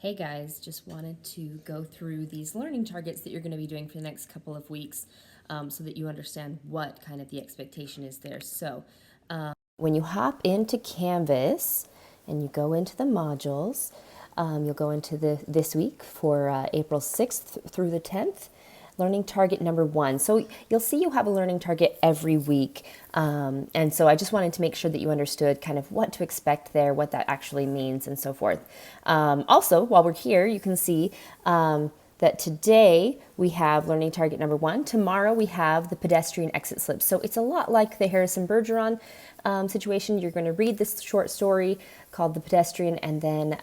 Hey guys, just wanted to go through these learning targets that you're going to be doing for the next couple of weeks so that you understand what kind of the expectation is there. So when you hop into Canvas and you go into the modules, you'll go into this week for April 6th through the 10th. Learning target number 1. So you'll see you have a learning target every week. And so I just wanted to make sure that you understood kind of what to expect there, what that actually means, and so forth. Also, while we're here, you can see that today we have learning target number 1. Tomorrow we have the pedestrian exit slip. So it's a lot like the Harrison Bergeron situation. You're going to read this short story called The Pedestrian, and then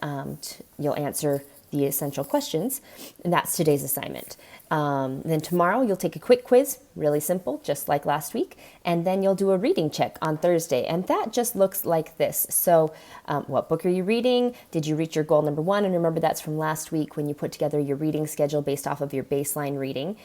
you'll answer the essential questions, and that's today's assignment. Then tomorrow you'll take a quick quiz, really simple, just like last week, and then you'll do a reading check on Thursday, and that just looks like this. So what book are you reading? Did you reach your goal number 1? And remember, that's from last week when you put together your reading schedule based off of your baseline reading.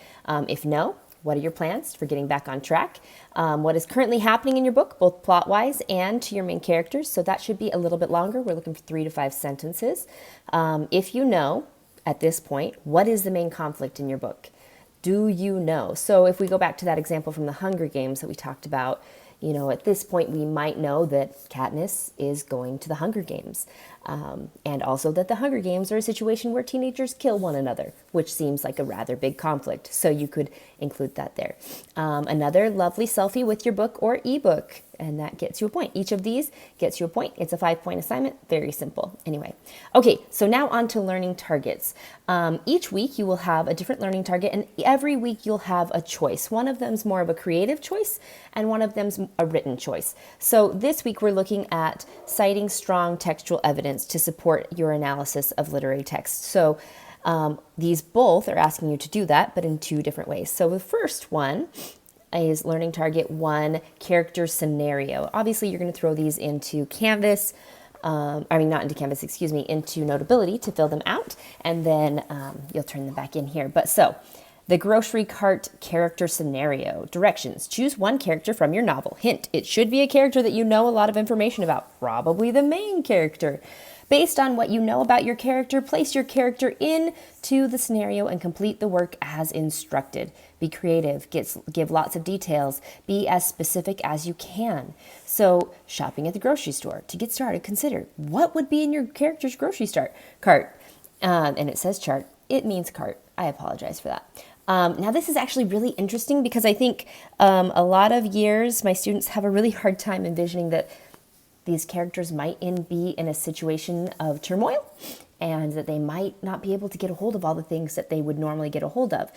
If no, what are your plans for getting back on track? What is currently happening in your book, both plot-wise and to your main characters? So that should be a little bit longer. We're looking for 3 to 5 sentences. If you know, at this point, what is the main conflict in your book? Do you know? So if we go back to that example from the Hunger Games that we talked about, at this point we might know that Katniss is going to the Hunger Games. And also that the Hunger Games are a situation where teenagers kill one another, which seems like a rather big conflict. So you could include that there. Another lovely selfie with your book or ebook, and that gets you a point. Each of these gets you a point. It's a 5-point assignment. Very simple. Anyway, okay, so now on to learning targets. Each week you will have a different learning target, and every week you'll have a choice. One of them's more of a creative choice, and one of them's a written choice. So this week we're looking at citing strong textual evidence to support your analysis of literary text. So these both are asking you to do that, but in 2 different ways. So the first one is learning target 1, character scenario. Obviously, you're going to throw these into Canvas. Not into Canvas, excuse me, into Notability to fill them out, and then you'll turn them back in here. But so, the grocery cart character scenario. Directions. Choose one character from your novel. Hint, it should be a character that you know a lot of information about, probably the main character. Based on what you know about your character, place your character into the scenario and complete the work as instructed. Be creative, give lots of details, be as specific as you can. So, shopping at the grocery store. To get started, consider what would be in your character's grocery cart. And it says chart. It means cart. I apologize for that. Now, this is actually really interesting because I think a lot of years my students have a really hard time envisioning that these characters might be in a situation of turmoil and that they might not be able to get a hold of all the things that they would normally get a hold of,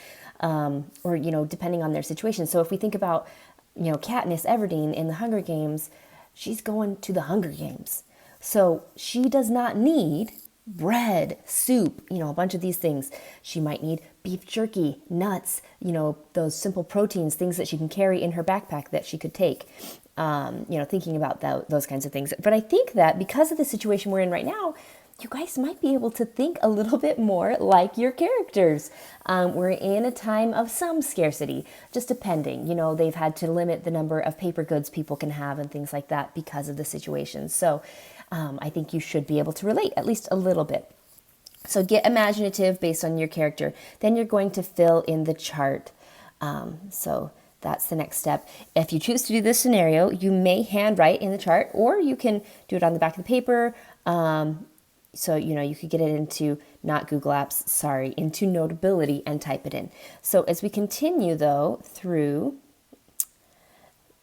or, depending on their situation. So if we think about, Katniss Everdeen in the Hunger Games, she's going to the Hunger Games. So she does not need bread, soup, a bunch of these things. She might need beef jerky, nuts, those simple proteins, things that she can carry in her backpack that she could take, thinking about those kinds of things. But I think that because of the situation we're in right now, you guys might be able to think a little bit more like your characters. We're in a time of some scarcity, just depending. They've had to limit the number of paper goods people can have and things like that because of the situation. So I think you should be able to relate at least a little bit. So get imaginative based on your character. Then you're going to fill in the chart. So that's the next step. If you choose to do this scenario, you may handwrite in the chart, or you can do it on the back of the paper. So, you could get it into, not Google Apps, into Notability and type it in. So as we continue, though, through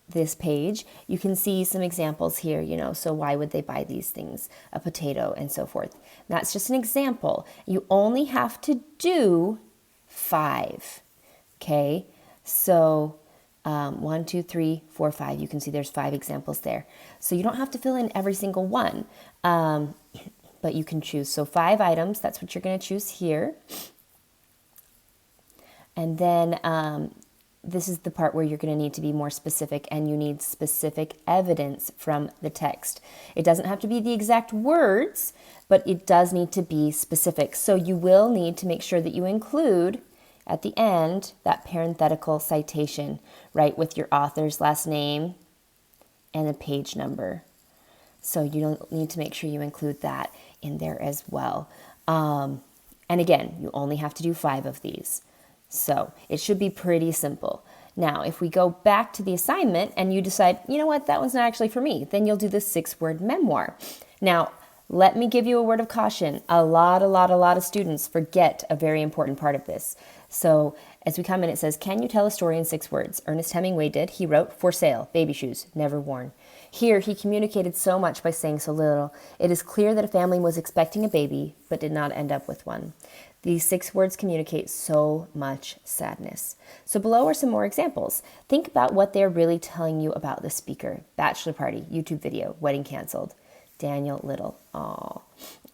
this page, you can see some examples here, so why would they buy these things? A potato and so forth. That's just an example. You only have to do 5, okay? So 1, 2, 3, 4, 5. You can see there's 5 examples there. So you don't have to fill in every single one, but you can choose. So 5 items, that's what you're going to choose here. And then this is the part where you're going to need to be more specific, and you need specific evidence from the text. It doesn't have to be the exact words, but it does need to be specific. So you will need to make sure that you include at the end that parenthetical citation, right, with your author's last name and the page number. So you don't need to make sure you include that in there as well. And again, you only have to do 5 of these. So it should be pretty simple. Now, if we go back to the assignment and you decide, you know what, that one's not actually for me, then you'll do the 6-word memoir. Now, let me give you a word of caution. A lot of students forget a very important part of this. So as we come in, it says, can you tell a story in 6 words? Ernest Hemingway did. He wrote, for sale, baby shoes, never worn. Here, he communicated so much by saying so little. It is clear that a family was expecting a baby, but did not end up with one. These 6 words communicate so much sadness. So below are some more examples. Think about what they're really telling you about the speaker. Bachelor party, YouTube video, wedding canceled. Daniel Little,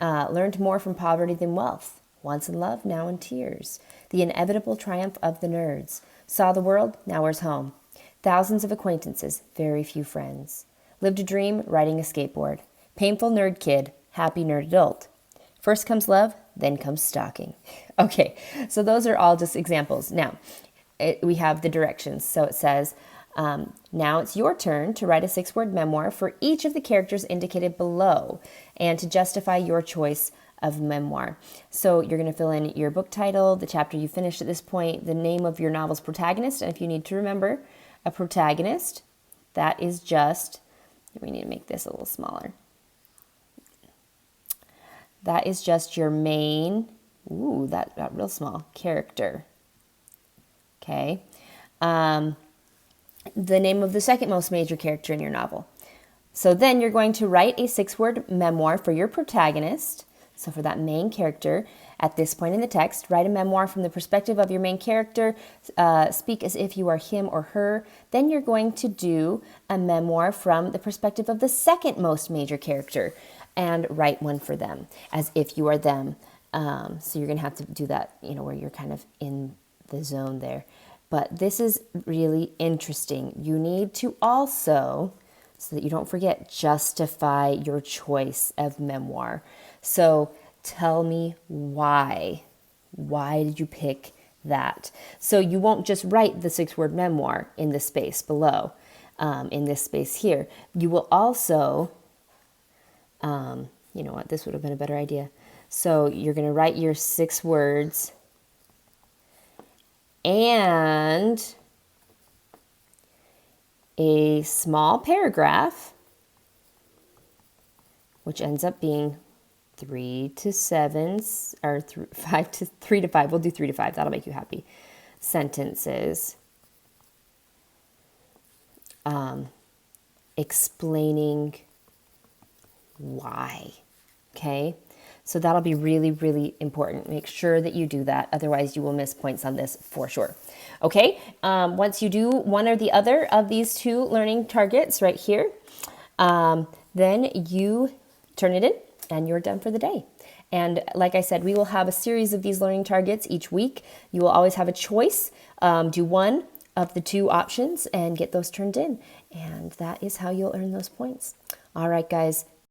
learned more from poverty than wealth. Once in love, now in tears. The inevitable triumph of the nerds. Saw the world, now where's home? Thousands of acquaintances, very few friends. Lived a dream, riding a skateboard. Painful nerd kid, happy nerd adult. First comes love, then comes stalking. Okay, so those are all just examples. Now, we have the directions. So it says, now it's your turn to write a 6-word memoir for each of the characters indicated below and to justify your choice of memoir. So you're going to fill in your book title, the chapter you finished at this point, the name of your novel's protagonist, and if you need to remember a protagonist, that is just, we need to make this a little smaller. That is just your main, that got real small, character. Okay. The name of the second most major character in your novel. So then you're going to write a 6-word memoir for your protagonist. So for that main character, at this point in the text, write a memoir from the perspective of your main character. Speak as if you are him or her. Then you're going to do a memoir from the perspective of the second most major character and write one for them as if you are them. So you're going to have to do that, where you're kind of in the zone there. But this is really interesting. You need to also, so that you don't forget, justify your choice of memoir. So tell me why. Why did you pick that? So you won't just write the 6-word memoir in the space below, in this space here. You will also, you know what, this would have been a better idea. So you're going to write your 6 words and a small paragraph, which ends up being 3 to 7, or 3 to 5. We'll do 3 to 5. That'll make you happy. Sentences explaining why. Okay? So that'll be really, really important. Make sure that you do that. Otherwise, you will miss points on this for sure. Okay? Once you do one or the other of these 2 learning targets right here, then you turn it in and you're done for the day. And like I said, we will have a series of these learning targets each week. You will always have a choice. Do one of the 2 options and get those turned in. And that is how you'll earn those points. All right, guys.